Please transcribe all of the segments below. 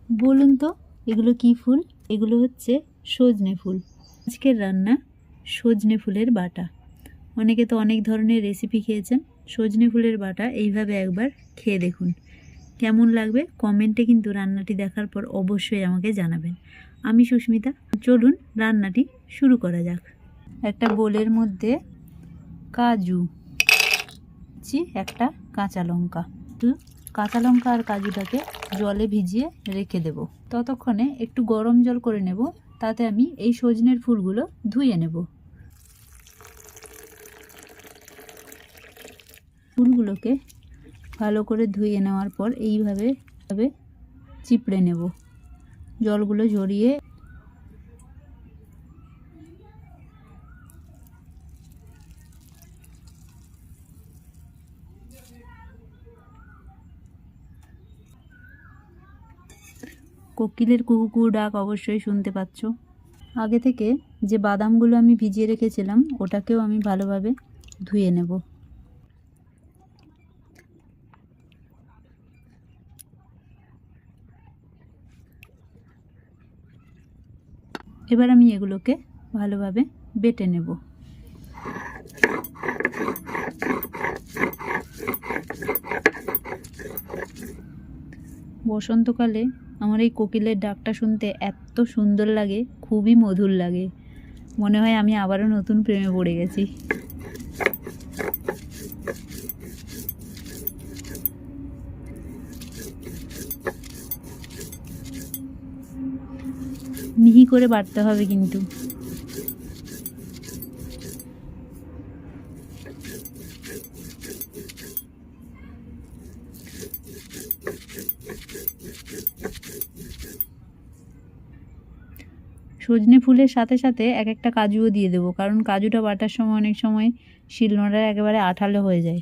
বলুন তো এগুলো কি ফুল? এগুলো হচ্ছে সজনে ফুল। আজকের রান্না সজনে ফুলের বাটা। অনেকে তো অনেক ধরনের রেসিপি খেয়েছেন, সজনে ফুলের বাটা এইভাবে একবার খেয়ে দেখুন, কেমন লাগবে কমেন্টে কিন্তু রান্নাটি দেখার পর অবশ্যই আমাকে জানাবেন। আমি সুস্মিতা, চলুন রান্নাটি শুরু করা যাক। একটা বোলের মধ্যে কাজু, একটা কাঁচা লঙ্কা, কাঁচা লঙ্কা আর কাজুটাকে জলে ভিজিয়ে রেখে দেব। ততক্ষণে একটু গরম জল করে নেব, তাতে আমি এই সজনের ফুলগুলো ধুয়ে নেব। ফুলগুলোকে ভালো করে ধুয়ে নেওয়ার পর এইভাবে চিপড়ে নেব, জলগুলো ঝরিয়ে। কোকিলের কুহু ডাক অবশ্যই শুনতে পাচ্ছ। আগে থেকে যে বাদামগুলো আমি ভিজিয়ে রেখেছিলাম ওটাকেও আমি ভালোভাবে ধুয়ে নেব। এবার আমি এগুলোকে ভালোভাবে বেটে নেব। বসন্তকালে আমার এই কোকিলের ডাকটা শুনতে এত সুন্দর লাগে, খুবই মধুর লাগে। মনে হয় আমি আবারও নতুন প্রেমে পড়ে গেছি। মিহি করে বাটতে হবে কিন্তু। সজনে ফুলের সাথে সাথে একটা কাজুও দিয়ে দেবো, কারণ কাজুটা বাটার সময় অনেক সময় শিলনোড়ার একেবারে আঠালো হয়ে যায়।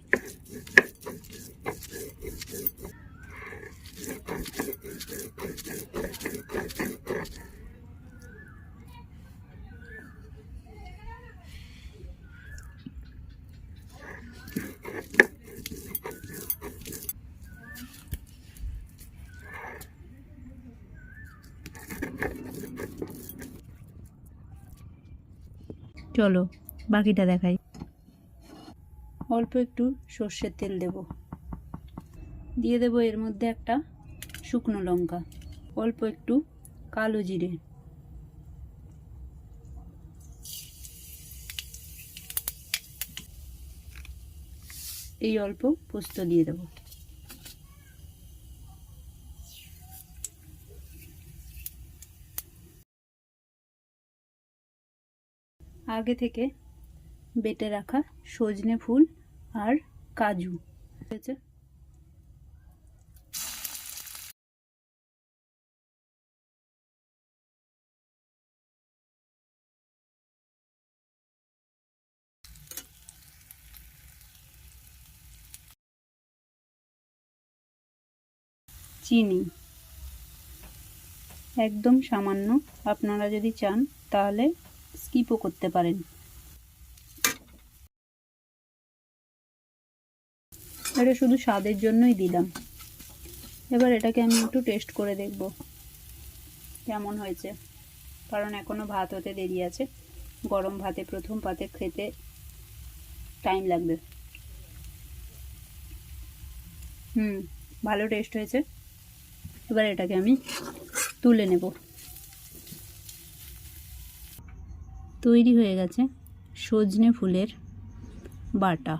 চলো বাকিটা দেখাই। অল্প একটু সর্ষের তেল দেব, দিয়ে দেব এর মধ্যে একটা শুকনো লঙ্কা, অল্প একটু কালো জিরে, এই অল্প পোস্ত দিয়ে দেব। আগে থেকে বেটে রাখা সজনে ফুল আর কাজু হয়েছে। চিনি একদম সামান্য, আপনারা যদি চান তাহলে স্কিপও করতে পারেন। এটা শুধু স্বাদের জন্যই দিলাম। এবার এটাকে আমি একটু টেস্ট করে দেখব কেমন হয়েছে, কারণ এখনো ভাত হতে দেরি আছে। গরম ভাতে প্রথম পাতে খেতে টাইম লাগবে। ভালো টেস্ট হয়েছে। এবার এটাকে আমি তুলে নেব। তৈরি হয়ে গেছে সজনে ফুলের বাটা।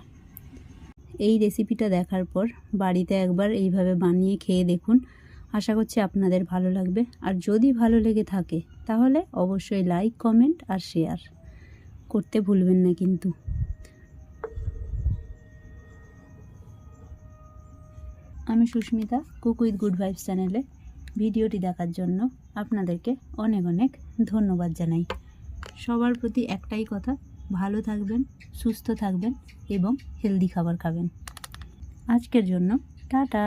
এই রেসিপিটা দেখার পর বাড়িতে একবার এইভাবে বানিয়ে খেয়ে দেখুন, আশা করছি আপনাদের ভালো লাগবে। আর যদি ভালো লেগে থাকে তাহলে অবশ্যই লাইক, কমেন্ট আর শেয়ার করতে ভুলবেন না কিন্তু। আমি Susmita, cook with good vibes চ্যানেলে ভিডিওটি দেখার জন্য আপনাদেরকে অনেক অনেক ধন্যবাদ জানাই। সবার প্রতি একটাই কথা, ভালো থাকবেন, সুস্থ থাকবেন এবং হেলদি খাবার খাবেন। আজকের জন্য টাটা।